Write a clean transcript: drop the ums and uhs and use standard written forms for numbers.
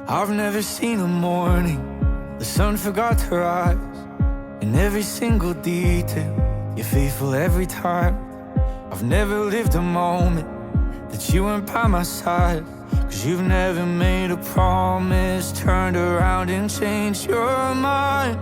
I've never seen a morning the sun forgot to rise. In every single detail, you're faithful every time. I've never lived a moment that you weren't by my side. 'Cause you've never made a promise, turned around and changed your mind.